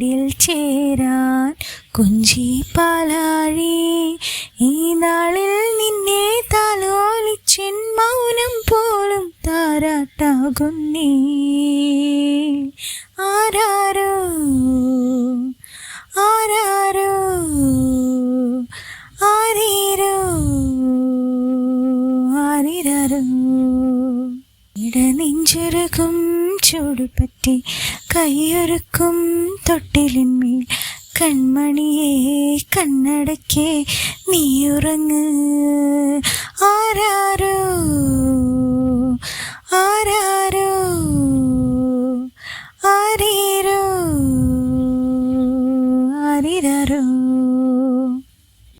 ചുണ്ടിൽ ചേരാൻ കുഞ്ചി പാലാഴി ഈ നാളിൽ നിന്നെ താലോലിച്ചിൻ മൗനം പോലും താരാട്ടാകുന്നേ ആരാരോ ആരാരോ ആരീരോ ആരിരോ ഇടനെഞ്ചുരുകും ചൂടുപറ്റി കയ്യൊരുക്കും തൊട്ടിലിന്മേൽ കൺമണിയെ കണ്ണടക്കേ നീയുറങ്ങ് ആരാരോ